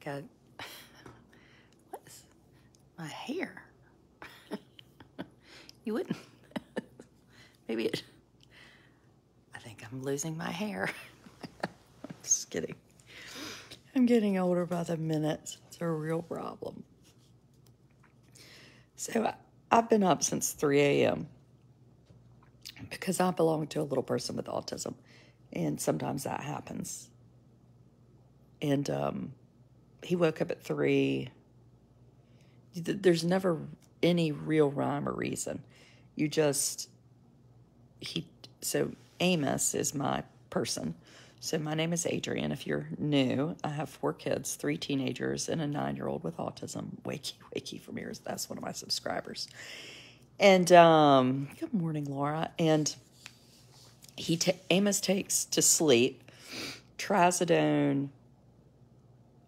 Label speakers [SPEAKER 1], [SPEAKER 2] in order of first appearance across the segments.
[SPEAKER 1] go, what's my hair? You wouldn't. Maybe it. I think I'm losing my hair. Just kidding. I'm getting older by the minute. It's a real problem. So I've been up since 3 a.m. because I belong to a little person with autism. And sometimes that happens. And he woke up at 3. There's never any real rhyme or reason. So Amos is my person. So my name is Adrienne. If you're new, I have 4 kids, 3 teenagers, and a 9-year-old with autism. Wakey from here. That's one of my subscribers. And good morning, Laura. And Amos takes to sleep trazodone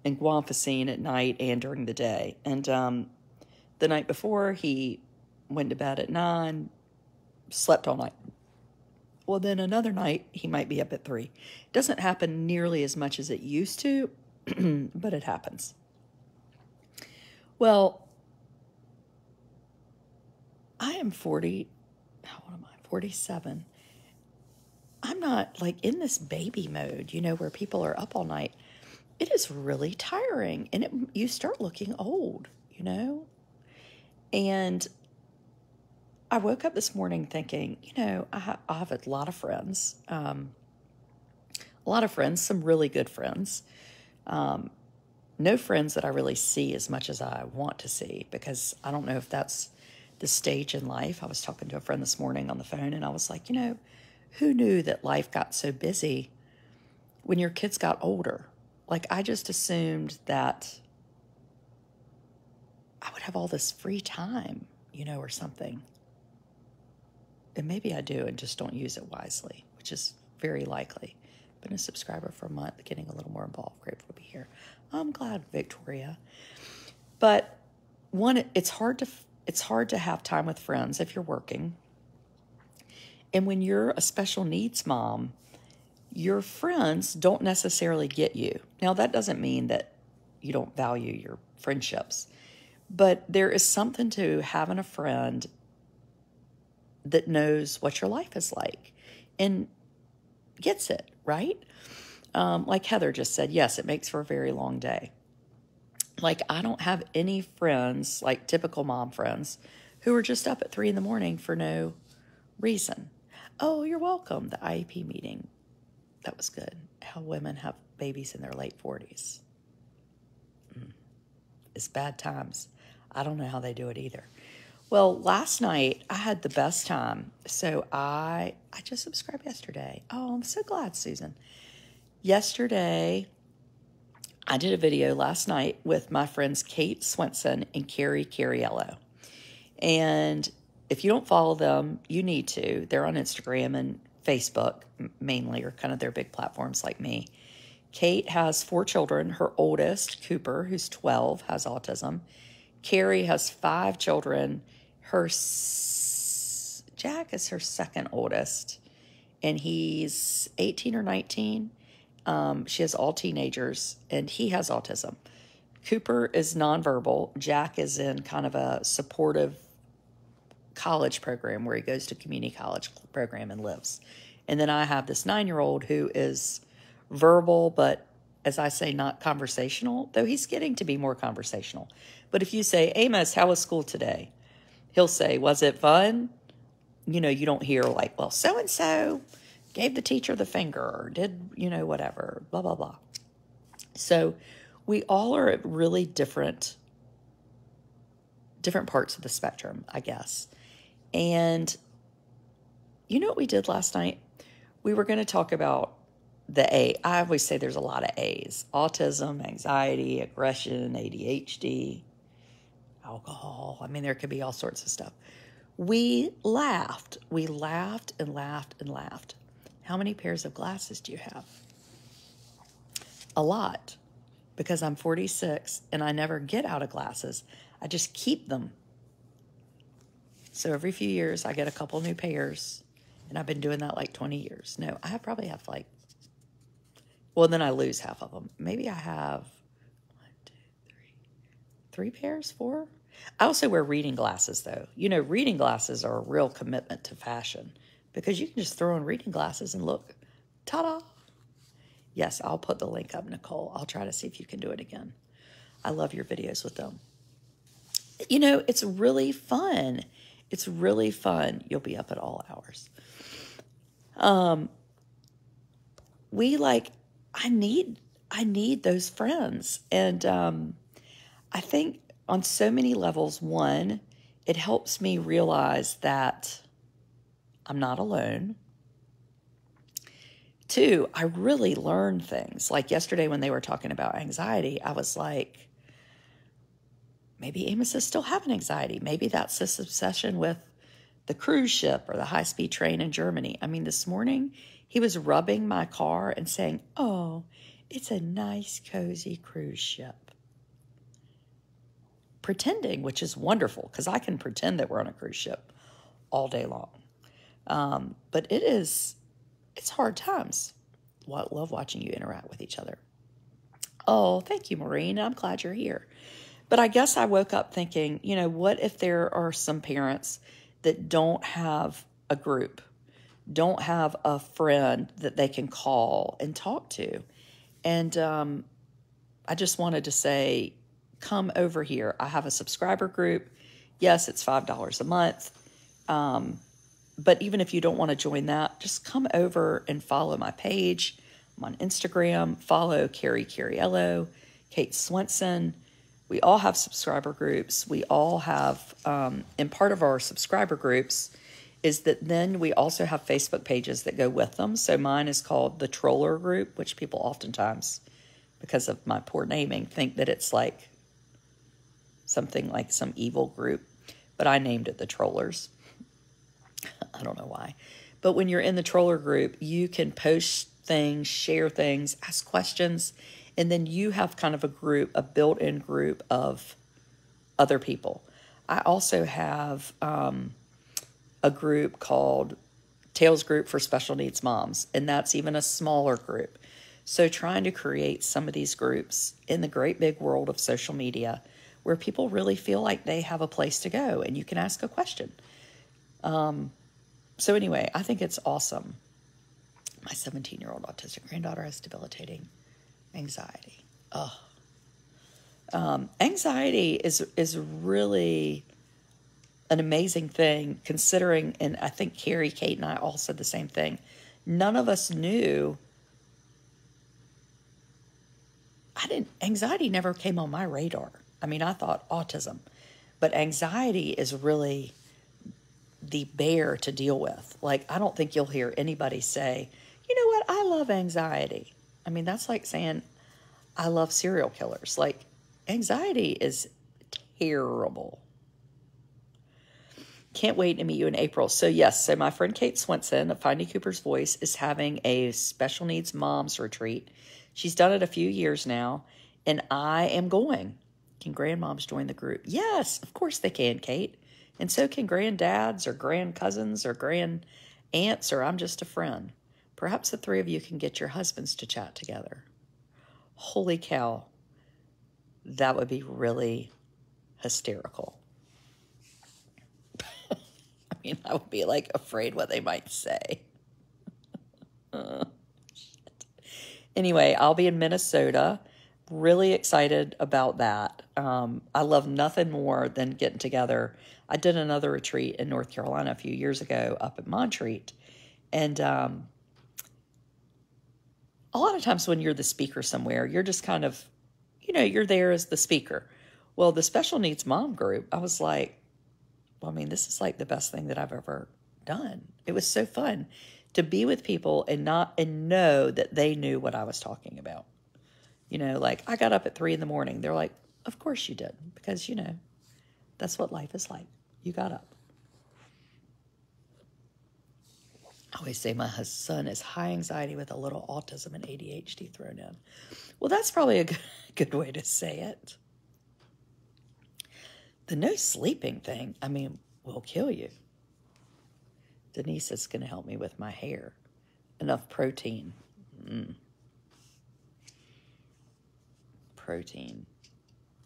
[SPEAKER 1] and guanfacine at night and during the day. And the night before, he went to bed at 9, slept all night. Well, then another night, he might be up at 3. It doesn't happen nearly as much as it used to, but it happens. Well, I am 40. How old am I? 47. I'm not like in this baby mode, where people are up all night. It is really tiring, and you start looking old, And I woke up this morning thinking, I have a lot of friends, some really good friends, no friends that I really see as much as I want to see, because I don't know if that's the stage in life. I was talking to a friend this morning on the phone, and I was like, who knew that life got so busy when your kids got older? Like, I just assumed that I would have all this free time, or something. And maybe I do and just don't use it wisely, which is very likely. Been a subscriber for a month, getting a little more involved. Grateful to be here. I'm glad, Victoria. But it's hard to have time with friends if you're working. And when you're a special needs mom, your friends don't necessarily get you. Now, that doesn't mean that you don't value your friendships, but there is something to having a friend that knows what your life is like and gets it, right? Like Heather just said, yes, it makes for a very long day. Like, I don't have any friends, like typical mom friends, who are just up at 3 a.m. for no reason. Oh, you're welcome. The IEP meeting. That was good. How women have babies in their late 40s. It's bad times. I don't know how they do it either. Well, last night I had the best time. So I just subscribed yesterday. Oh, I'm so glad, Susan. Yesterday, I did a video last night with my friends Kate Swenson and Carrie Cariello. And if you don't follow them, you need to. They're on Instagram and Facebook mainly, or kind of their big platforms like me. Kate has 4 children. Her oldest, Cooper, who's 12, has autism. Carrie has 5 children. Jack is her second oldest, and he's 18 or 19. She has all teenagers, and he has autism. Cooper is nonverbal. Jack is in kind of a supportive college program where he goes to community college program and lives. And then I have this 9-year-old who is verbal, but as I say, not conversational, though he's getting to be more conversational. But if you say, Amos, how was school today? He'll say, was it fun? You don't hear like, well, so-and-so gave the teacher the finger or did, whatever, blah, blah, blah. So we all are at really different parts of the spectrum, I guess. And you know what we did last night? We were going to talk about the A. I always say there's a lot of A's: autism, anxiety, aggression, ADHD, alcohol. I mean, there could be all sorts of stuff. We laughed. We laughed and laughed and laughed. How many pairs of glasses do you have? A lot, because I'm 46 and I never get out of glasses. I just keep them. So every few years I get a couple new pairs, and I've been doing that like 20 years. No, I probably have then I lose half of them. Maybe I have 1, 2, 3 pairs, 4. I also wear reading glasses, though. You know, reading glasses are a real commitment to fashion because you can just throw on reading glasses and look, ta-da. Yes, I'll put the link up, Nicole. I'll try to see if you can do it again. I love your videos with them. You know, it's really fun. It's really fun. You'll be up at all hours. I need those friends. And I think on so many levels, one, it helps me realize that I'm not alone. 2, I really learn things. Like yesterday when they were talking about anxiety, I was like, maybe Amos is still having anxiety. Maybe that's this obsession with the cruise ship or the high-speed train in Germany. I mean, this morning he was rubbing my car and saying, oh, it's a nice, cozy cruise ship. Pretending, which is wonderful, because I can pretend that we're on a cruise ship all day long. But it's hard times. Love watching you interact with each other. Oh, thank you, Maureen. I'm glad you're here. But I guess I woke up thinking, you know, what if there are some parents that don't have a group, don't have a friend that they can call and talk to? And I just wanted to say, come over here. I have a subscriber group. Yes, it's $5 a month. But even if you don't want to join that, just come over and follow my page. I'm on Instagram. Follow Carrie Cariello, Kate Swenson. We all have subscriber groups. We all have, and part of our subscriber groups is that then we also have Facebook pages that go with them. So mine is called the Troller Group, which people oftentimes, because of my poor naming, think that it's like something like some evil group. But I named it the Trollers. I don't know why. But when you're in the Troller Group, you can post things, share things, ask questions, and then you have kind of a group, a built-in group of other people. I also have a group called Tales Group for Special Needs Moms, and that's even a smaller group. So trying to create some of these groups in the great big world of social media where people really feel like they have a place to go and you can ask a question. So anyway, I think it's awesome. My 17-year-old autistic granddaughter has debilitating anxiety. Anxiety is really an amazing thing considering, and I think Carrie, Kate, and I all said the same thing. None of us knew. Anxiety never came on my radar. I mean, I thought autism, but anxiety is really the bear to deal with. Like, I don't think you'll hear anybody say, you know what, I love anxiety. I mean, that's like saying, I love serial killers. Like, anxiety is terrible. Can't wait to meet you in April. So yes, so my friend Kate Swenson of Finding Cooper's Voice is having a special needs moms retreat. She's done it a few years now, and I am going. Can grandmoms join the group? Yes, of course they can, Kate. And so can granddads or grandcousins or grand aunts, or I'm just a friend. Perhaps the 3 of you can get your husbands to chat together. Holy cow. That would be really hysterical. I mean, I would be like afraid what they might say. Anyway, I'll be in Minnesota. Really excited about that. I love nothing more than getting together. I did another retreat in North Carolina a few years ago up at Montreat. And a lot of times when you're the speaker somewhere, you're just kind of, you know, you're there as the speaker. Well, the special needs mom group, I was like, well, I mean, this is like the best thing that I've ever done. It was so fun to be with people and know that they knew what I was talking about. You know, like I got up at 3 a.m. They're like, of course you did, because, you know, that's what life is like. You got up. I always say my son is high anxiety with a little autism and ADHD thrown in. Well, that's probably a good way to say it. The no sleeping thing, I mean, will kill you. Denise is going to help me with my hair. Enough protein. Protein.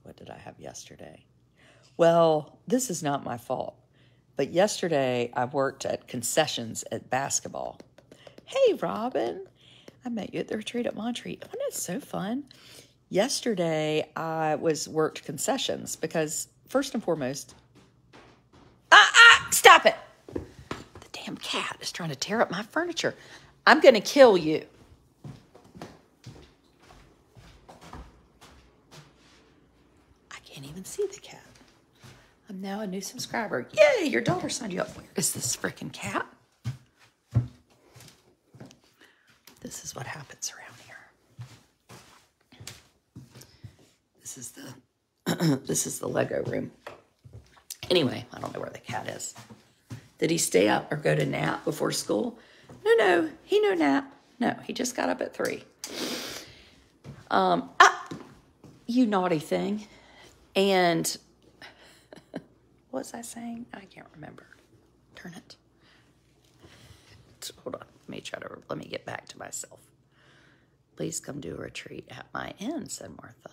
[SPEAKER 1] What did I have yesterday? Well, this is not my fault. But yesterday I worked at concessions at basketball. Hey, Robin. I met you at the retreat at Montreat. Wasn't it so fun? Yesterday I worked concessions because first and foremost, stop it. The damn cat is trying to tear up my furniture. I'm going to kill you. I can't even see the cat. I'm now a new subscriber. Yay, your daughter signed you up. Where is this freaking cat? This is what happens around here. This is the Lego room. Anyway, I don't know where the cat is. Did he stay up or go to nap before school? No, he no nap. No, he just got up at 3. You naughty thing. And what was I saying? I can't remember. Turn it. Hold on. Let me get back to myself. Please come do a retreat at my inn, said Martha.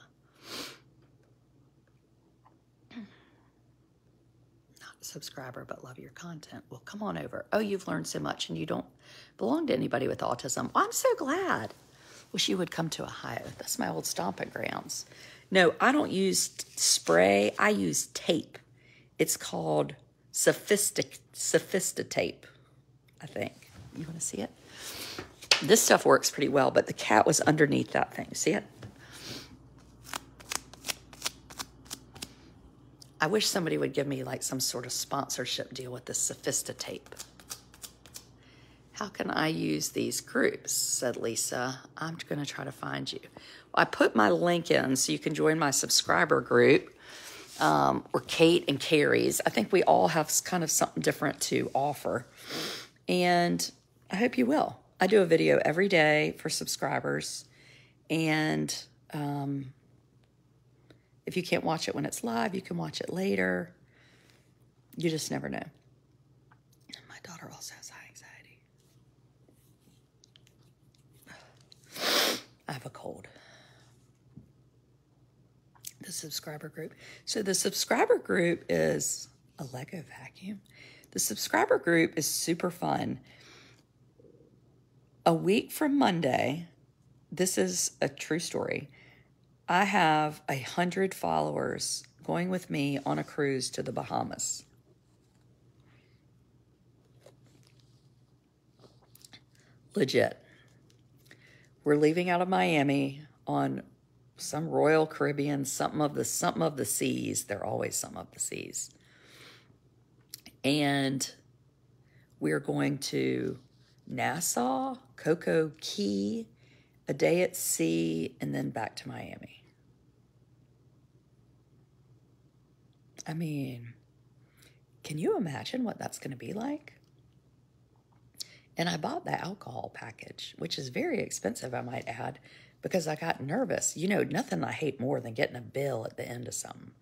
[SPEAKER 1] Not a subscriber, but love your content. Well, come on over. Oh, you've learned so much and you don't belong to anybody with autism. Well, I'm so glad. Wish you would come to Ohio. That's my old stomping grounds. No, I don't use spray. I use tape. It's called Sophistitape, I think. You want to see it? This stuff works pretty well, but the cat was underneath that thing. See it? I wish somebody would give me like some sort of sponsorship deal with this Sophistitape. How can I use these groups, said Lisa. I'm going to try to find you. Well, I put my link in so you can join my subscriber group, or Kate and Carrie's. I think we all have kind of something different to offer. And I hope you will. I do a video every day for subscribers. And if you can't watch it when it's live, you can watch it later. You just never know. My daughter also has high anxiety. I have a cold. The subscriber group. So the subscriber group is a Lego vacuum. The subscriber group is super fun. A week from Monday, this is a true story, I have 100 followers going with me on a cruise to the Bahamas. Legit. We're leaving out of Miami on some Royal Caribbean, something of the seas. They're always some of the seas. And we're going to Nassau, Coco Key, a day at sea, and then back to Miami. I mean, can you imagine what that's going to be like? And I bought the alcohol package, which is very expensive, I might add, because I got nervous. You know, nothing I hate more than getting a bill at the end of something.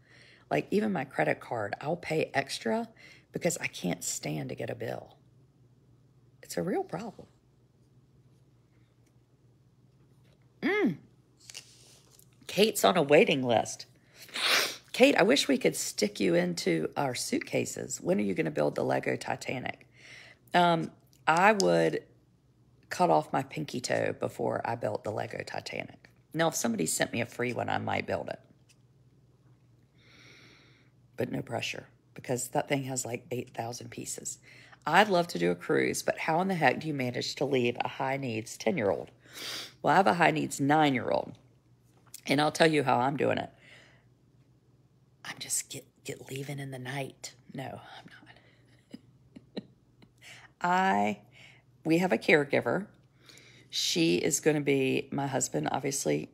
[SPEAKER 1] Like even my credit card, I'll pay extra because I can't stand to get a bill. It's a real problem. Kate's on a waiting list. Kate, I wish we could stick you into our suitcases. When are you going to build the Lego Titanic? I would cut off my pinky toe before I built the Lego Titanic. Now, if somebody sent me a free one, I might build it. But no pressure, because that thing has like 8,000 pieces. I'd love to do a cruise, but how in the heck do you manage to leave a high-needs 10-year-old? Well, I have a high-needs 9-year-old, and I'll tell you how I'm doing it. I'm just get leaving in the night. No, I'm not. We have a caregiver. She is going to be, my husband obviously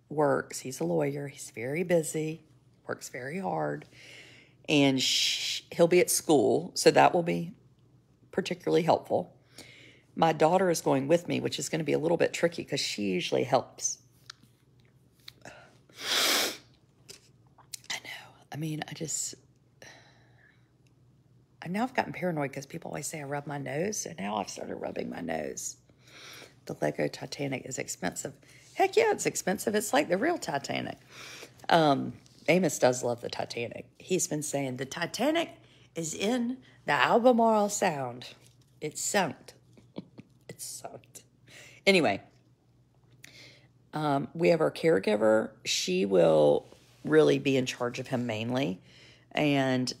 [SPEAKER 1] works. He's a lawyer. He's very busy, works very hard, and he'll be at school, so that will be particularly helpful. My daughter is going with me, which is going to be a little bit tricky because she usually helps. I know. I mean, now I've gotten paranoid because people always say I rub my nose, and now I've started rubbing my nose. The Lego Titanic is expensive. Heck yeah, it's expensive. It's like the real Titanic. Amos does love the Titanic. He's been saying the Titanic is in the Albemarle Sound. It's sunk. It's sunk. Anyway, we have our caregiver. She will really be in charge of him mainly. And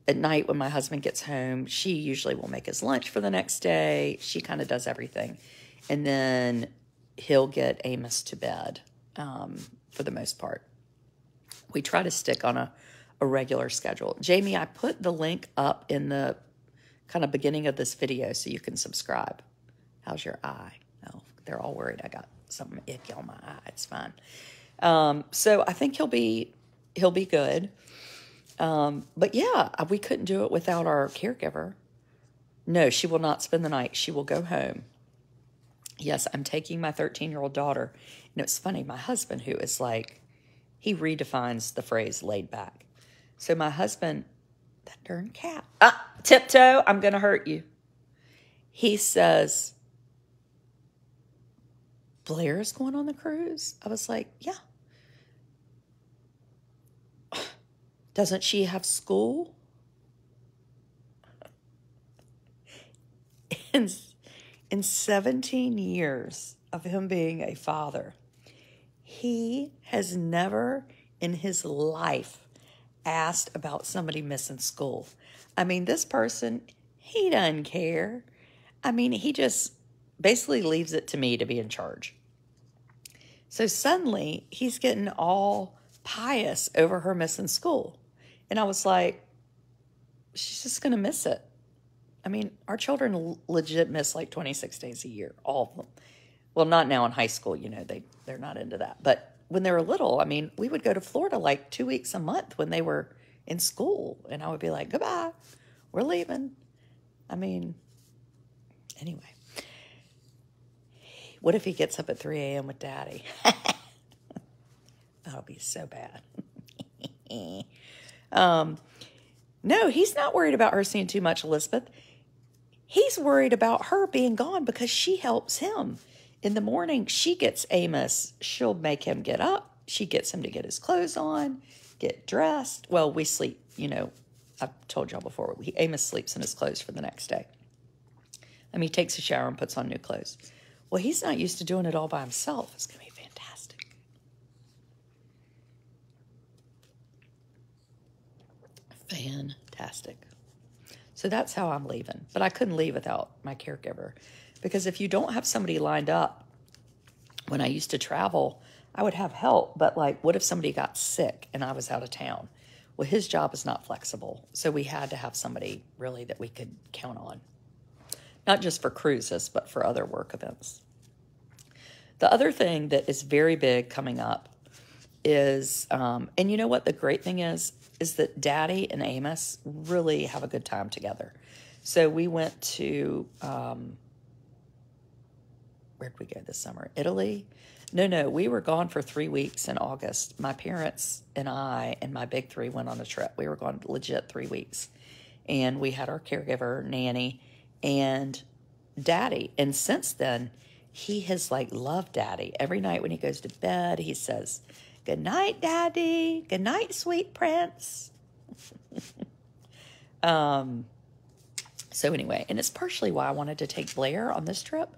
[SPEAKER 1] at night when my husband gets home, she usually will make his lunch for the next day. She kind of does everything. And then he'll get Amos to bed for the most part. We try to stick on a regular schedule. Jamie, I put the link up in the kind of beginning of this video so you can subscribe. How's your eye? Oh, they're all worried I got something icky on my eye. It's fine. So I think he'll be good. But yeah, we couldn't do it without our caregiver. No, she will not spend the night. She will go home. Yes, I'm taking my 13-year-old daughter. And it's funny, my husband, who is like, he redefines the phrase laid back. So my husband, that darn cat, tiptoe, I'm going to hurt you. He says, Blair's going on the cruise? I was like, yeah. Doesn't she have school? In 17 years of him being a father, he has never in his life asked about somebody missing school. I mean, this person, he doesn't care. I mean, he just basically leaves it to me to be in charge. So suddenly, he's getting all pious over her missing school. And I was like, she's just going to miss it. I mean, our children legit miss like 26 days a year, all of them. Well, not now in high school, you know, they're not into that. But when they were little, I mean, we would go to Florida like 2 weeks a month when they were in school. And I would be like, goodbye, we're leaving. I mean, anyway. What if he gets up at 3 a.m. with Daddy? That'll be so bad. No, he's not worried about her seeing too much Elizabeth. He's worried about her being gone because she helps him. In the morning, she gets Amos. She'll make him get up. She gets him to get his clothes on, get dressed. Well, we sleep, you know, I've told y'all before, Amos sleeps in his clothes for the next day. I mean, he takes a shower and puts on new clothes. Well, he's not used to doing it all by himself. It's going to be fantastic. Fantastic. So that's how I'm leaving. But I couldn't leave without my caregiver. Because if you don't have somebody lined up, when I used to travel, I would have help. But like, what if somebody got sick and I was out of town? Well, his job is not flexible. So we had to have somebody really that we could count on. Not just for cruises, but for other work events. The other thing that is very big coming up is, and you know what the great thing is that Daddy and Amos really have a good time together. So we went to, where'd we go this summer? Italy? No, we were gone for 3 weeks in August. My parents and I and my big three went on a trip. We were gone legit 3 weeks. And we had our caregiver, Nanny, and Daddy. And since then, he has like loved Daddy. Every night when he goes to bed, he says, good night, Daddy. Good night, sweet prince. So anyway, and it's partially why I wanted to take Blair on this trip,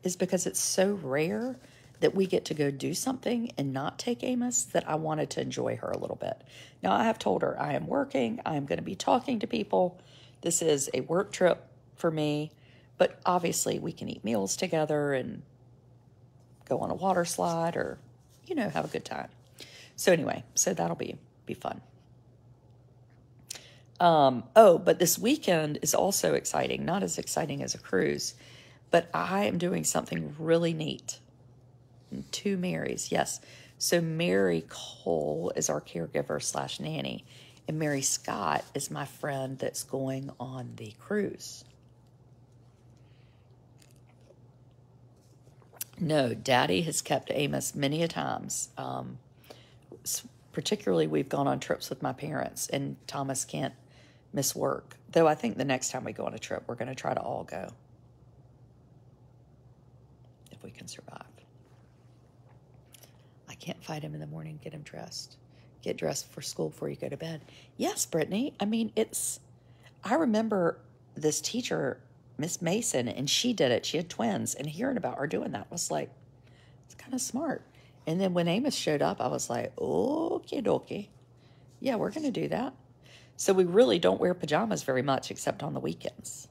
[SPEAKER 1] is because it's so rare that we get to go do something and not take Amos, that I wanted to enjoy her a little bit. Now, I have told her I am working. I am going to be talking to people. This is a work trip for me. But obviously, we can eat meals together and go on a water slide or, you know, have a good time. So anyway, so that'll be fun. But this weekend is also exciting. Not as exciting as a cruise, but I am doing something really neat. 2 Marys, yes. So Mary Cole is our caregiver / nanny, and Mary Scott is my friend that's going on the cruise. No, Daddy has kept Amos many a times. Particularly, we've gone on trips with my parents, and Thomas can't miss work. Though I think the next time we go on a trip, we're going to try to all go. If we can survive. I can't fight him in the morning, get him dressed. Get dressed for school before you go to bed. Yes, Brittany. I mean, I remember this teacher, Miss Mason, and she did it. She had twins, and hearing about her doing that was like, it's kind of smart. And then when Amos showed up, I was like, okie dokie. Yeah, we're going to do that. So we really don't wear pajamas very much except on the weekends.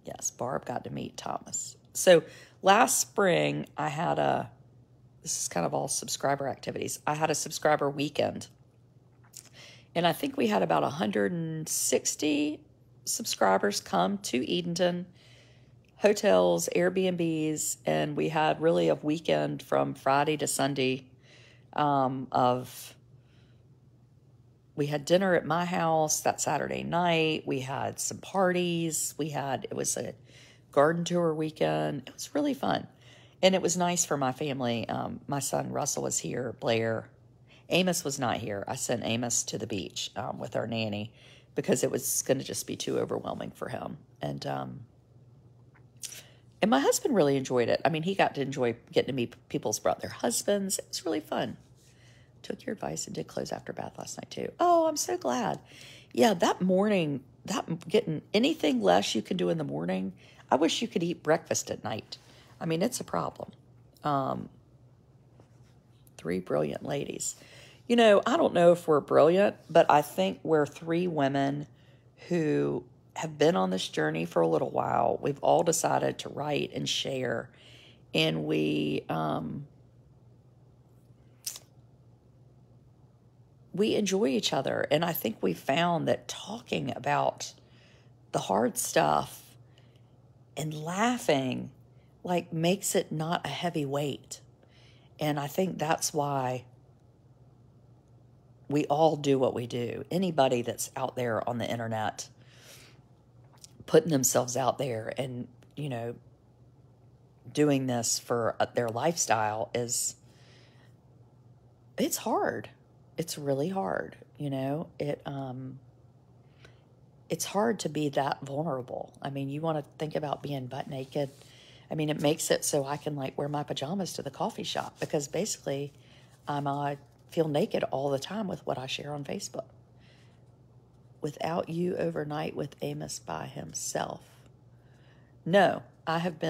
[SPEAKER 1] Yes, Barb got to meet Thomas. So last spring, this is kind of all subscriber activities. I had a subscriber weekend. And I think we had about 160 subscribers come to Edenton, hotels, Airbnbs, and we had really a weekend from Friday to Sunday we had dinner at my house that Saturday night. We had some parties. It was a garden tour weekend. It was really fun. And it was nice for my family. My son Russell was here, Blair. Amos was not here. I sent Amos to the beach with our nanny because it was going to just be too overwhelming for him. And my husband really enjoyed it. I mean, he got to enjoy getting to meet people's brought their husbands. It was really fun. Took your advice and did close after bath last night too. Oh, I'm so glad. Yeah, that morning, getting anything less you can do in the morning, I wish you could eat breakfast at night. I mean, it's a problem. 3 brilliant ladies. You know, I don't know if we're brilliant, but I think we're 3 women who have been on this journey for a little while. We've all decided to write and share, and we enjoy each other. And I think we found that talking about the hard stuff and laughing like makes it not a heavy weight. And I think that's why we all do what we do. Anybody that's out there on the internet putting themselves out there and, you know, doing this for their lifestyle it's hard. It's really hard, you know. It's hard to be that vulnerable. I mean, you want to think about being butt naked. I mean, it makes it so I can like wear my pajamas to the coffee shop because basically I feel naked all the time with what I share on Facebook. Without you overnight with Amos by himself. No, I have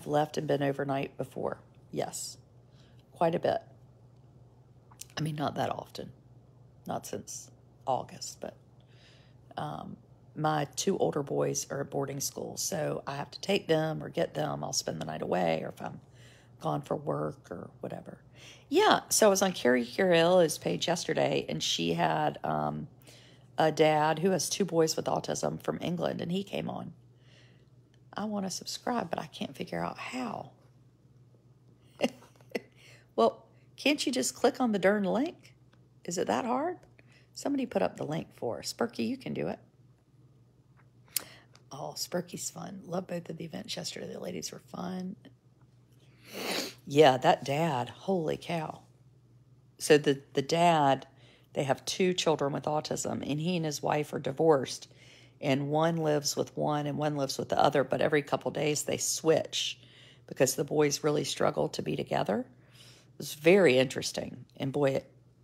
[SPEAKER 1] left and been overnight before. Yes, quite a bit. I mean, not that often, not since August, but my 2 older boys are at boarding school, so I have to take them or get them. I'll spend the night away, or if I'm gone for work or whatever. Yeah, so I was on Carrie Curiel's page yesterday, and she had a dad who has 2 boys with autism from England, and he came on. I want to subscribe, but I can't figure out how. Well, can't you just click on the darn link? Is it that hard? Somebody put up the link for us. Spurky, you can do it. Oh, Spurky's fun. Love both of the events yesterday. The ladies were fun. Yeah, that dad, holy cow. So the dad, they have 2 children with autism, and he and his wife are divorced, and one lives with one and one lives with the other, but every couple days they switch because the boys really struggle to be together. It was very interesting, and boy,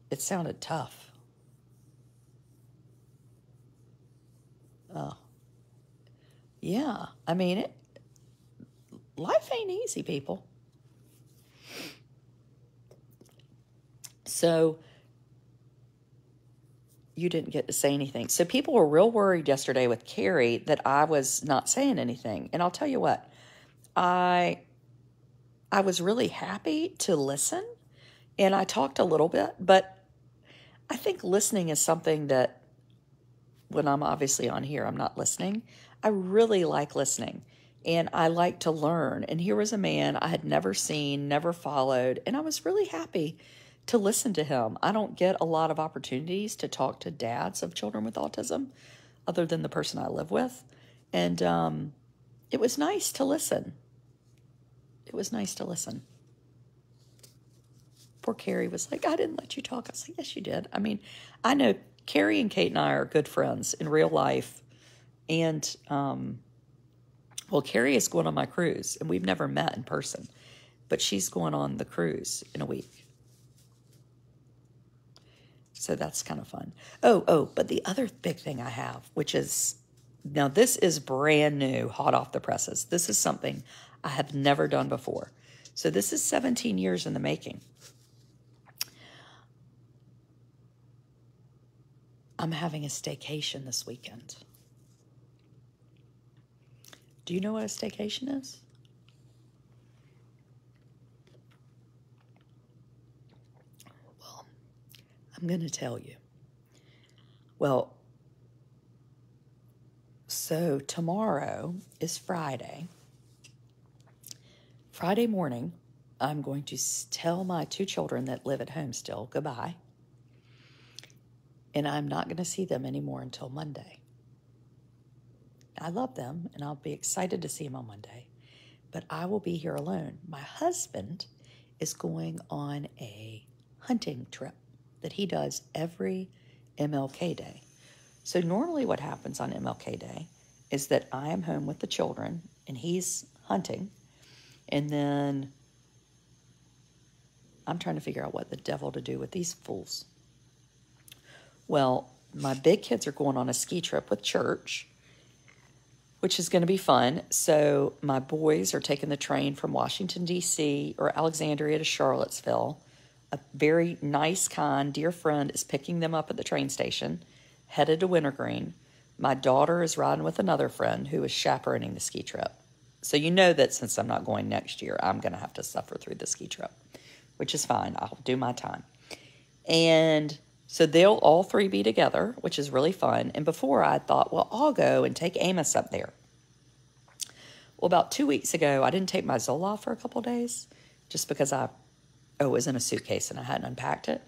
[SPEAKER 1] it sounded tough. Oh, yeah. I mean, life ain't easy, people. So you didn't get to say anything. So people were real worried yesterday with Carrie that I was not saying anything. And I'll tell you what, I was really happy to listen, and I talked a little bit, but I think listening is something that when I'm obviously on here, I'm not listening. I really like listening, and I like to learn. And here was a man I had never seen, never followed, and I was really happy to listen to him. I don't get a lot of opportunities to talk to dads of children with autism other than the person I live with. And it was nice to listen. It was nice to listen. Poor Carrie was like, I didn't let you talk. I was like, yes, you did. I mean, I know Carrie and Kate and I are good friends in real life. And, well, Carrie is going on my cruise, and we've never met in person. But she's going on the cruise in a week. So that's kind of fun. Oh, but the other big thing I have, which is, now this is brand new, hot off the presses. This is something I have never done before. So this is 17 years in the making. I'm having a staycation this weekend. Do you know what a staycation is? Well, I'm going to tell you. Well, so tomorrow is Friday. Friday morning, I'm going to tell my 2 children that live at home still goodbye. And I'm not going to see them anymore until Monday. I love them, and I'll be excited to see them on Monday. But I will be here alone. My husband is going on a hunting trip that he does every MLK Day. So normally what happens on MLK Day is that I am home with the children, and he's hunting. And then I'm trying to figure out what the devil to do with these fools. Well, my big kids are going on a ski trip with church, which is going to be fun. So my boys are taking the train from Washington, D.C. or Alexandria to Charlottesville. A very nice, kind, dear friend is picking them up at the train station, headed to Wintergreen. My daughter is riding with another friend who is chaperoning the ski trip. So you know that since I'm not going next year, I'm going to have to suffer through the ski trip, which is fine. I'll do my time. And so they'll all 3 be together, which is really fun. And before I thought, well, I'll go and take Amos up there. Well, about 2 weeks ago, I didn't take my Zoloft for a couple of days just because it was in a suitcase and I hadn't unpacked it.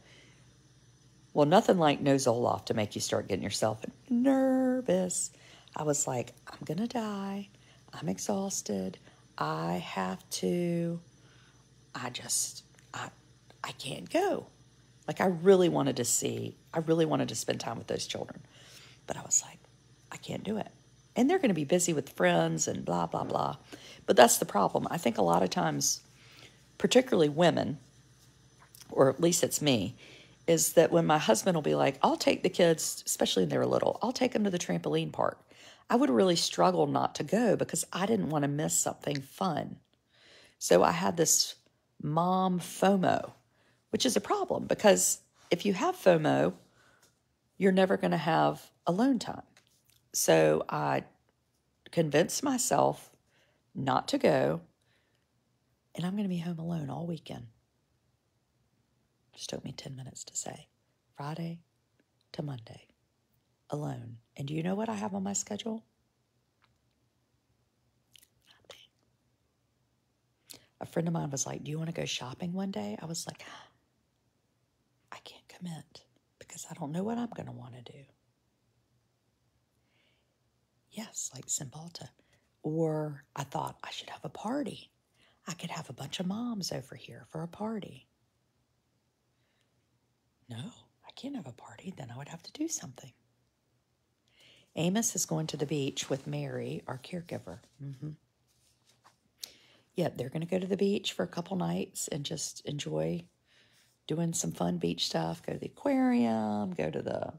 [SPEAKER 1] Well, nothing like no Zoloft to make you start getting yourself nervous. I was like, I'm going to die. I'm exhausted. I can't go. Like I really wanted to spend time with those children. But I was like, I can't do it. And they're going to be busy with friends and blah, blah, blah. But that's the problem. I think a lot of times, particularly women, or at least it's me, is that when my husband will be like, I'll take the kids, especially when they were little, I'll take them to the trampoline park. I would really struggle not to go because I didn't want to miss something fun. So I had this mom FOMO, which is a problem because if you have FOMO, you're never going to have alone time. So I convinced myself not to go, and I'm going to be home alone all weekend. Just took me 10 minutes to say. Friday to Monday, alone. And do you know what I have on my schedule? Nothing. A friend of mine was like, do you want to go shopping one day? I was like, I can't commit because I don't know what I'm going to want to do. Yes, like Cymbalta. Or I thought I should have a party. I could have a bunch of moms over here for a party. No, I can't have a party. Then I would have to do something. Amos is going to the beach with Mary, our caregiver. Yeah, they're going to go to the beach for a couple nights and just enjoy doing some fun beach stuff. Go to the aquarium, go to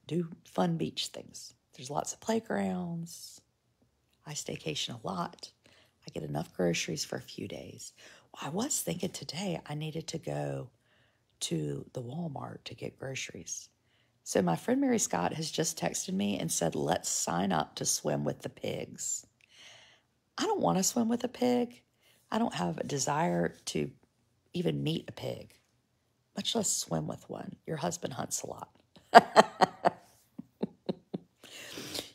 [SPEAKER 1] do fun beach things. There's lots of playgrounds. I staycation a lot. I get enough groceries for a few days. Well, I was thinking today I needed to go to the Walmart to get groceries. So my friend Mary Scott has just texted me and said, let's sign up to swim with the pigs. I don't want to swim with a pig. I don't have a desire to even meet a pig, much less swim with one. Your husband hunts a lot.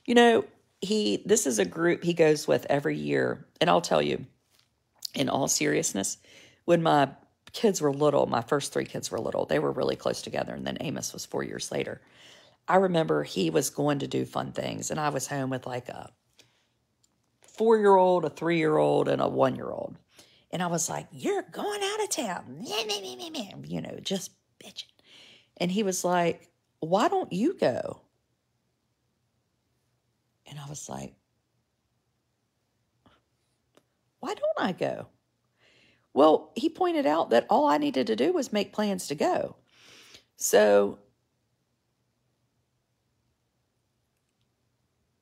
[SPEAKER 1] You know, this is a group he goes with every year. And I'll tell you, in all seriousness, when my kids were little, my first 3 kids were little, they were really close together. And then Amos was 4 years later. I remember he was going to do fun things. And I was home with like a 4-year-old, a 3-year-old, and a 1-year-old. And I was like, you're going out of town. You know, just bitching. And he was like, why don't you go? And I was like, why don't I go? Well, he pointed out that all I needed to do was make plans to go. So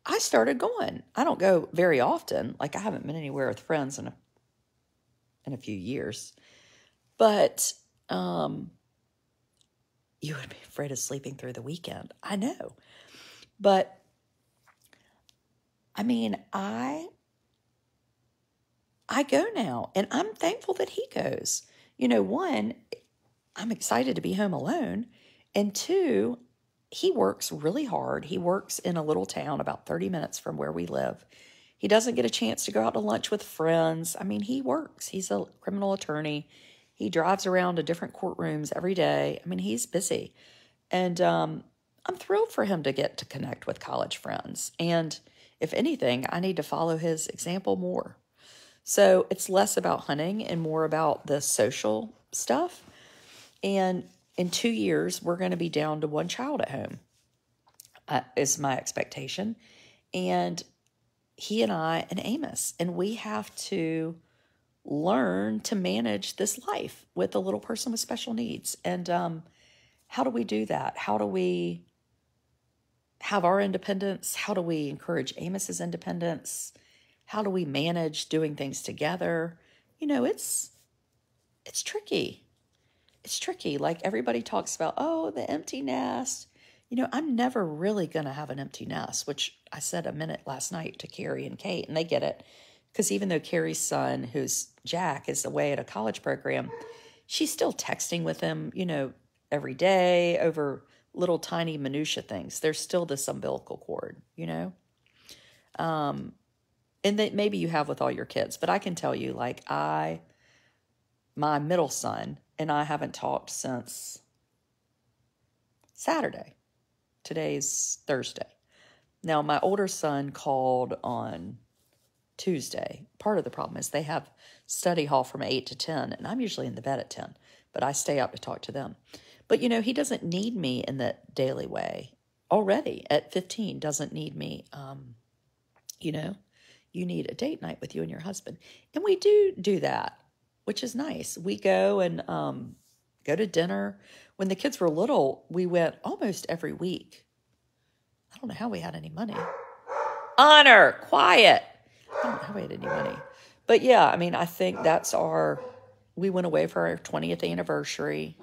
[SPEAKER 1] I started going. I don't go very often. Like, I haven't been anywhere with friends in a few years. But you would be afraid of sleeping through the weekend. I know. But, I mean, I go now, and I'm thankful that he goes. You know, one, I'm excited to be home alone. And two, he works really hard. He works in a little town about 30 minutes from where we live. He doesn't get a chance to go out to lunch with friends. I mean, he works. He's a criminal attorney. He drives around to different courtrooms every day. I mean, he's busy. And I'm thrilled for him to get to connect with college friends. And if anything, I need to follow his example more. So it's less about hunting and more about the social stuff. And in 2 years, we're going to be down to one child at home, is my expectation. And he and I and Amos, and we have to learn to manage this life with a little person with special needs. And how do we do that? How do we have our independence? How do we encourage Amos's independence? How do we manage doing things together? You know, it's tricky. It's tricky. Like, everybody talks about, oh, the empty nest. You know, I'm never really going to have an empty nest, which I said a minute last night to Carrie and Kate, and they get it. Because even though Carrie's son, who's Jack, is away at a college program, she's still texting with him, you know, every day over little tiny minutia things. There's still this umbilical cord, you know? And that maybe you have with all your kids. But I can tell you, like, my middle son and I haven't talked since Saturday. Today's Thursday. Now, my older son called on Tuesday. Part of the problem is they have study hall from 8 to 10, and I'm usually in the bed at 10, but I stay up to talk to them. But, you know, he doesn't need me in that daily way. Already at 15 doesn't need me. You know, you need a date night with you and your husband. And we do that, which is nice. We go and go to dinner. When the kids were little, we went almost every week. I don't know how we had any money. Honor, quiet. I don't know how we had any money. But yeah, I mean, I think we went away for our 20th anniversary.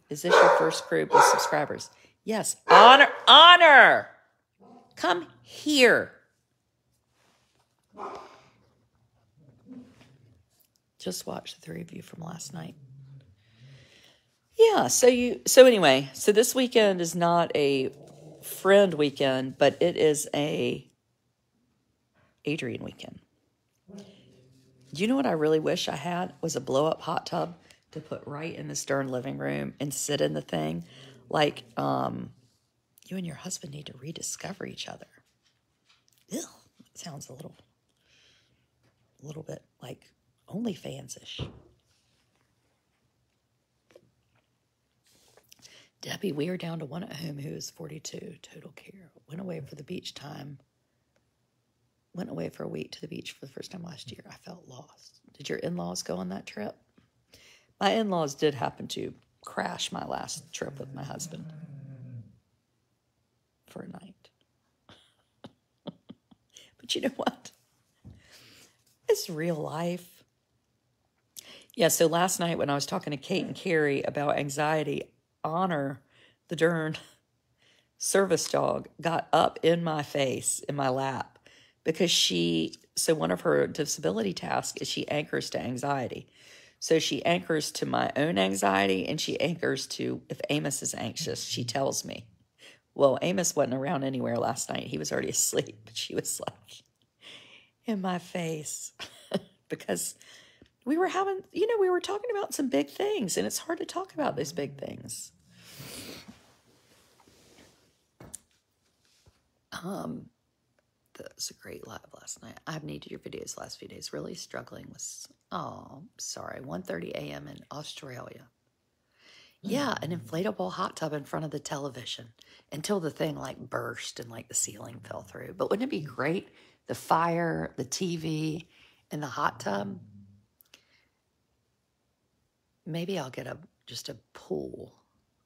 [SPEAKER 1] Is this your first group with subscribers? Yes. Honor. Come here. Just watch the 3 of you from last night. Yeah, so anyway, so this weekend is not a friend weekend, but it is a Adrian weekend. Do you know what I really wish I had was a blow-up hot tub to put right in this darn living room and sit in the thing? Like, you and your husband need to rediscover each other. Ew, it sounds a little bit like OnlyFans-ish. Debbie, we are down to one at home who is 42, total care. Went away for the beach time. Went away for a week to the beach for the first time last year. I felt lost. Did your in-laws go on that trip? My in-laws did happen to crash my last trip with my husband for a night. But you know what? It's real life. Yeah, so last night when I was talking to Kate and Carrie about anxiety, Honor, the darn service dog, got up in my face, in my lap, because so one of her disability tasks is she anchors to anxiety. So she anchors to my own anxiety, and she anchors to, if Amos is anxious, she tells me. Well, Amos wasn't around anywhere last night. He was already asleep, but she was like in my face because we were talking about some big things, and it's hard to talk about these big things. That was a great live last night. I've needed your videos last few days. Really struggling with, 1:30 a.m. in Australia. Yeah, an inflatable hot tub in front of the television until the thing like burst and like the ceiling fell through. But wouldn't it be great? The fire, the TV, and the hot tub. Maybe I'll get just a pool.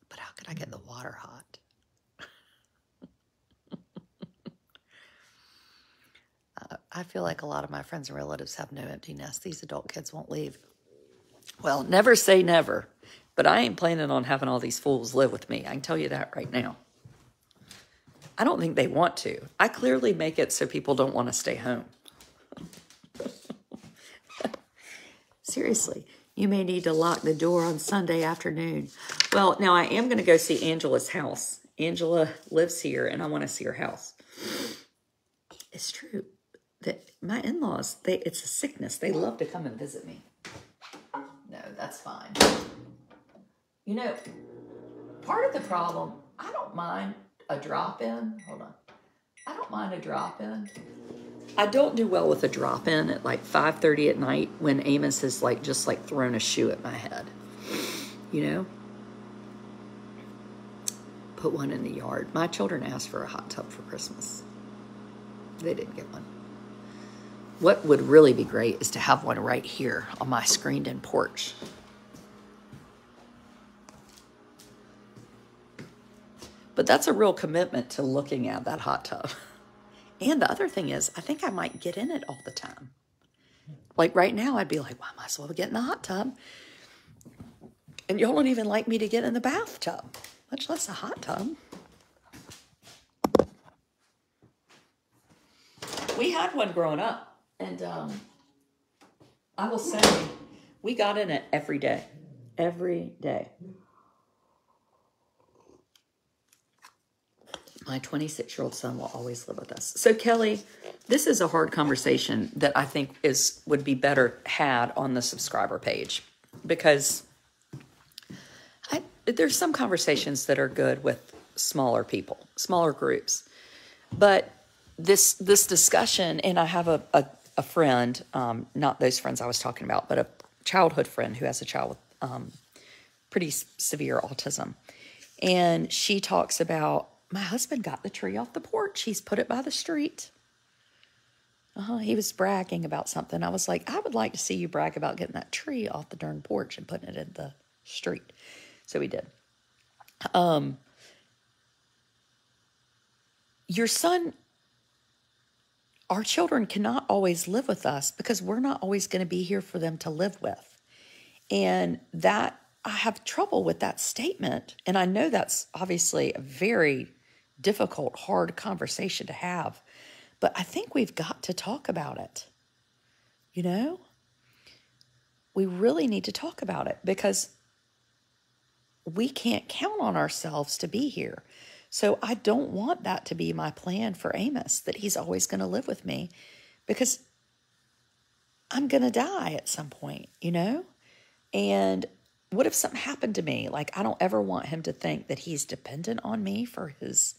[SPEAKER 1] But how could I get the water hot? I feel like a lot of my friends and relatives have no empty nest. These adult kids won't leave. Well, never say never. But I ain't planning on having all these fools live with me. I can tell you that right now. I don't think they want to. I clearly make it so people don't want to stay home. Seriously, you may need to lock the door on Sunday afternoon. Well, now I am going to go see Angela's house. Angela lives here, and I want to see her house. It's true that my in-laws, it's a sickness. They love to come and visit me. No, that's fine. You know, part of the problem, I don't mind a drop-in. Hold on. I don't mind a drop-in. I don't do well with a drop-in at like 5:30 at night when Amos has just thrown a shoe at my head. You know? Put one in the yard. My children asked for a hot tub for Christmas. They didn't get one. What would really be great is to have one right here on my screened-in porch. But that's a real commitment to looking at that hot tub. And the other thing is, I think I might get in it all the time. Like right now, I'd be like, well, I might as well get in the hot tub. And y'all don't even like me to get in the bathtub, much less a hot tub. We had one growing up, and I will say, we got in it every day. Every day. My 26-year-old son will always live with us. So, Kelly, this is a hard conversation that I think would be better had on the subscriber page, because there's some conversations that are good with smaller people, smaller groups. But this discussion, and I have a friend, not those friends I was talking about, but a childhood friend who has a child with pretty severe autism. And she talks about, my husband got the tree off the porch. He's put it by the street. He was bragging about something. I was like, I would like to see you brag about getting that tree off the darn porch and putting it in the street. So he did. Your son, our children cannot always live with us because we're not always going to be here for them to live with. And that, I have trouble with that statement. And I know that's obviously a very difficult, hard conversation to have. But I think we've got to talk about it. You know? We really need to talk about it because we can't count on ourselves to be here. So I don't want that to be my plan for Amos, that he's always going to live with me, because I'm going to die at some point, you know? And what if something happened to me? Like, I don't ever want him to think that he's dependent on me for his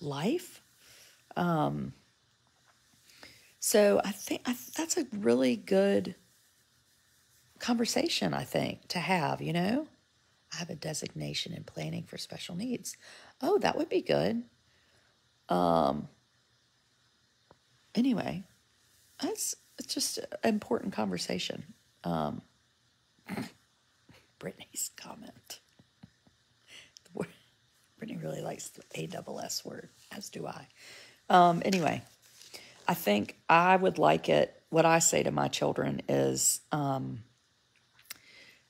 [SPEAKER 1] life. So I think that's a really good conversation, I think, to have, you know? I have a designation in planning for special needs. Oh, that would be good. Anyway, it's just an important conversation. Brittany's comment. Brittany really likes the ASS word, as do I. Anyway, I think I would like it. What I say to my children is, I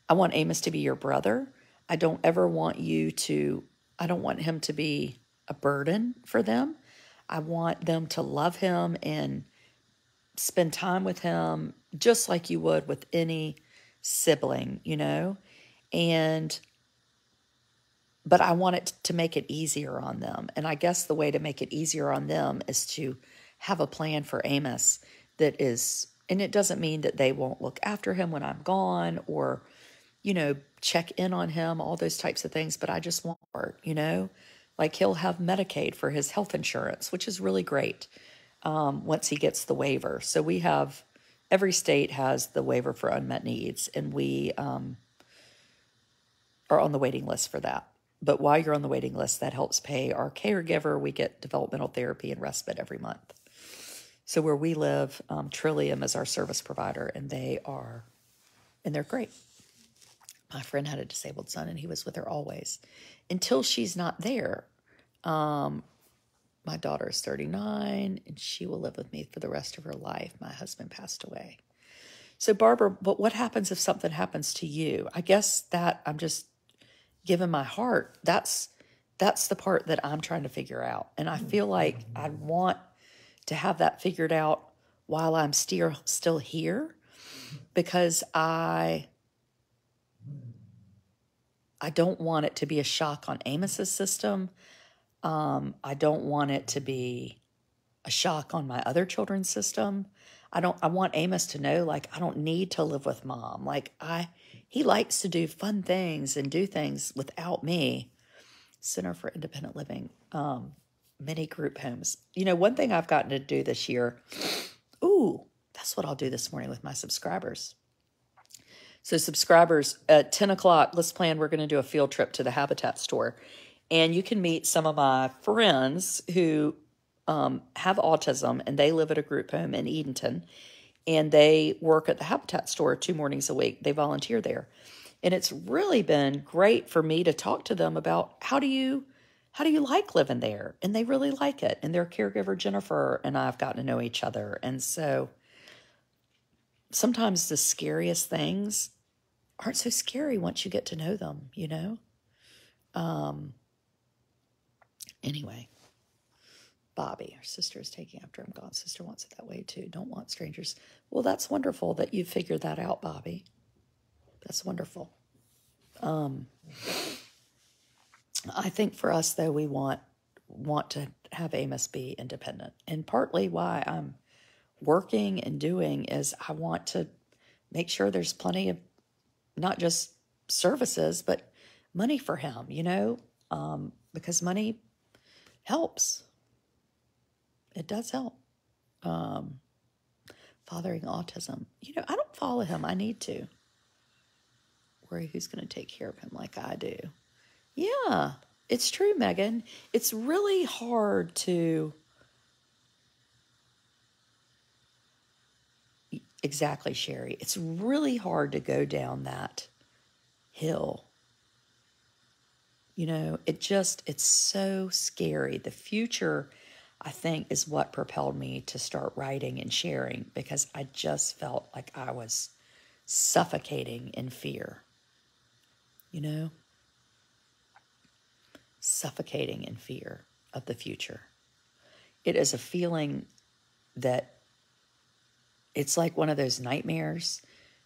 [SPEAKER 1] want Amos to be your brother. I don't want him to be a burden for them. I want them to love him and spend time with him just like you would with any sibling, you know? But I want it to make it easier on them. And I guess the way to make it easier on them is to have a plan for Amos that is, and it doesn't mean that they won't look after him when I'm gone or, you know, check in on him, all those types of things. But I just want more, you know, like he'll have Medicaid for his health insurance, which is really great once he gets the waiver. So we have, every state has the waiver for unmet needs, and we are on the waiting list for that. But while you're on the waiting list, that helps pay our caregiver. We get developmental therapy and respite every month. So where we live, Trillium is our service provider, and they're great. My friend had a disabled son, and he was with her always until she's not there. My daughter is 39, and she will live with me for the rest of her life. My husband passed away. So, Barbara, but what happens if something happens to you? I guess that I'm just giving my heart. That's the part that I'm trying to figure out. And I feel like I want to have that figured out while I'm still here, because I don't want it to be a shock on Amos's system. I don't want it to be a shock on my other children's system. I want Amos to know, like, I don't need to live with mom. Like, he likes to do fun things and do things without me. Center for Independent Living, many group homes. You know, one thing I've gotten to do this year, that's what I'll do this morning with my subscribers. So subscribers, at 10 o'clock, let's plan, we're going to do a field trip to the Habitat store. And you can meet some of my friends who have autism, and they live at a group home in Edenton, and they work at the Habitat store 2 mornings a week. They volunteer there. And it's really been great for me to talk to them about how do you like living there? And they really like it. And their caregiver, Jennifer, and I have gotten to know each other. And so sometimes the scariest things aren't so scary once you get to know them, you know? Anyway, Bobby, her sister is taking after him. God's sister wants it that way too. Don't want strangers. Well, that's wonderful that you figured that out, Bobby. That's wonderful. I think for us, though, we want to have Amos be independent. And partly why I'm working and doing is I want to make sure there's plenty of not just services, but money for him, you know, because money helps. It does help. Fathering autism. You know, I don't follow him. I need to. Worry who's going to take care of him like I do. Yeah, it's true, Megan. It's really hard to... Exactly, Sherry. It's really hard to go down that hill. You know, it's so scary. The future, I think, is what propelled me to start writing and sharing, because I just felt like I was suffocating in fear. You know? Suffocating in fear of the future. It is a feeling that it's like one of those nightmares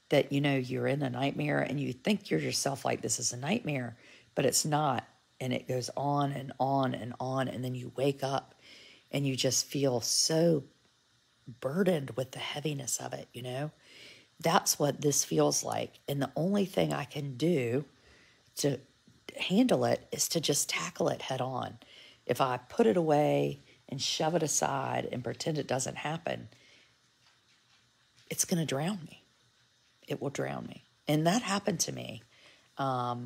[SPEAKER 1] that, you know, you're in a nightmare and you think you're yourself like this is a nightmare, but it's not. And it goes on and on and on. And then you wake up and you just feel so burdened with the heaviness of it, you know? That's what this feels like. And the only thing I can do to handle it is to just tackle it head on. If I put it away and shove it aside and pretend it doesn't happen, it's going to drown me. It will drown me. And that happened to me. That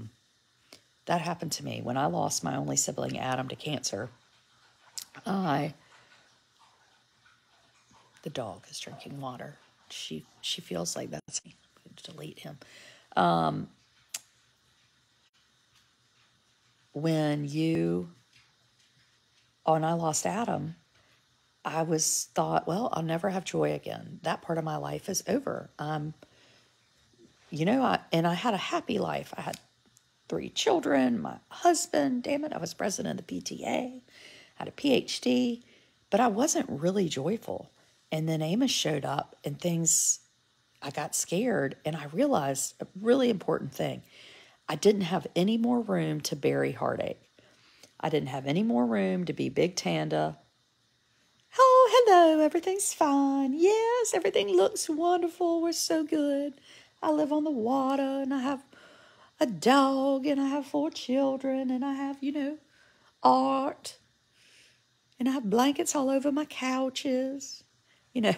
[SPEAKER 1] happened to me when I lost my only sibling, Adam, to cancer. The dog is drinking water. She feels like that's me. I'm going to delete him. When I lost Adam, I thought, well, I'll never have joy again. That part of my life is over. You know, I had a happy life. I had 3 children, my husband, damn it, I was president of the PTA, had a PhD, but I wasn't really joyful. And then Amos showed up and I got scared, and I realized a really important thing. I didn't have any more room to bury heartache. I didn't have any more room to be Big Tanda. Oh, hello, everything's fine. Yes, everything looks wonderful. We're so good. I live on the water, and I have a dog, and I have 4 children, and I have, you know, art, and I have blankets all over my couches. You know,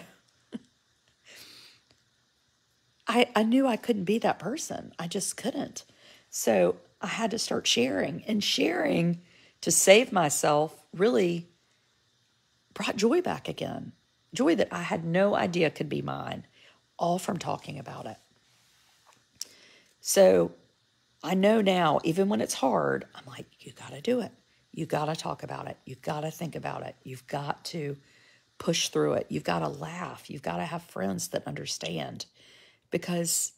[SPEAKER 1] I knew I couldn't be that person. I just couldn't. So I had to start sharing, and sharing to save myself really brought joy back again. Joy that I had no idea could be mine, all from talking about it. So I know now, even when it's hard, I'm like, you got to do it. You got to talk about it. You've got to think about it. You've got to push through it. You've got to laugh. You've got to have friends that understand, because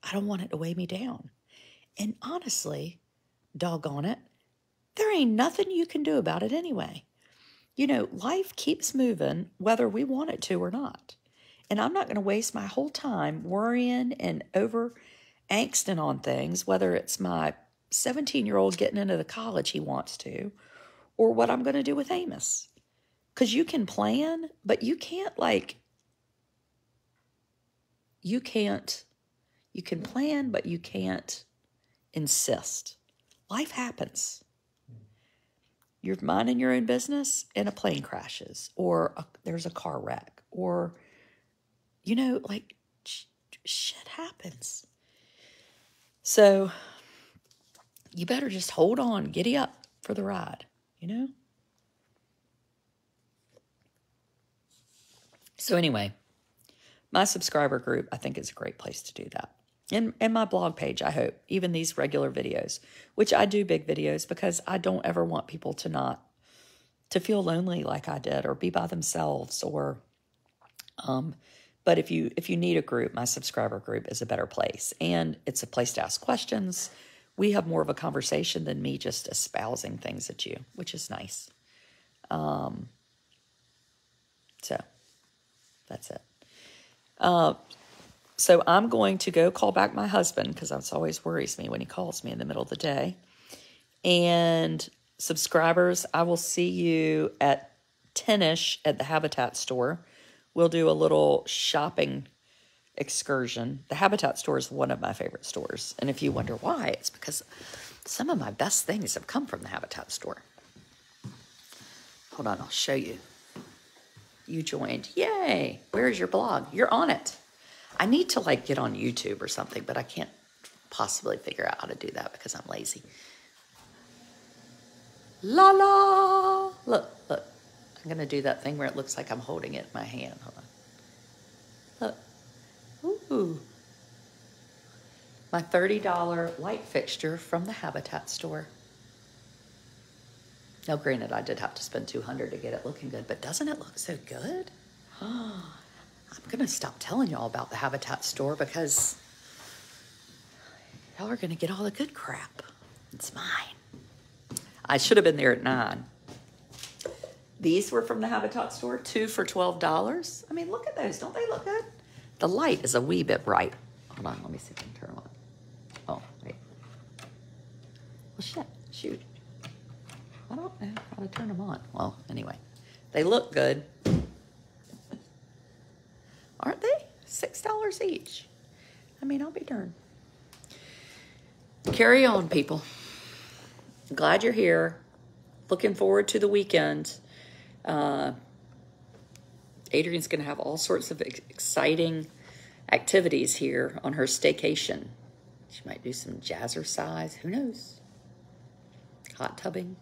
[SPEAKER 1] I don't want it to weigh me down. And honestly, doggone it, there ain't nothing you can do about it anyway. You know, life keeps moving whether we want it to or not. And I'm not going to waste my whole time worrying and over angsting on things, whether it's my 17-year-old getting into the college he wants to, or what I'm going to do with Amos. Because you can plan, but you can't you can plan, but you can't insist. Life happens. You're minding your own business and a plane crashes, or there's a car wreck, or, you know, like shit happens. So you better just hold on, giddy up for the ride, you know? So anyway, my subscriber group, I think, is a great place to do that. And my blog page, I hope, even these regular videos, which I do big videos because I don't ever want people to feel lonely like I did, or be by themselves, or, but if you need a group, my subscriber group is a better place. And it's a place to ask questions. We have more of a conversation than me just espousing things at you, which is nice. So that's it. So I'm going to go call back my husband, because that always worries me when he calls me in the middle of the day. And subscribers, I will see you at 10-ish at the Habitat store. We'll do a little shopping excursion. The Habitat store is one of my favorite stores. And if you wonder why, it's because some of my best things have come from the Habitat store. Hold on, I'll show you. You joined. Yay! Where is your blog? You're on it. I need to get on YouTube or something, but I can't possibly figure out how to do that because I'm lazy. La la! Look. I'm going to do that thing where it looks like I'm holding it in my hand. Hold on. Look. Ooh. My $30 light fixture from the Habitat store. Now, granted, I did have to spend $200 to get it looking good, but doesn't it look so good? I'm going to stop telling y'all about the Habitat store because y'all are going to get all the good crap. It's mine. I should have been there at 9. These were from the Habitat store, 2 for $12. I mean, look at those. Don't they look good? The light is a wee bit bright. Hold on, let me see if I can turn them on. Oh, wait. Well, shoot. I don't know how to turn them on. Well, anyway, they look good. Aren't they? $6 each. I mean, I'll be darned. Carry on, people. Glad you're here. Looking forward to the weekend. Adrian's going to have all sorts of exciting activities here on her staycation. She might do some jazzercise. Who knows? Hot tubbing.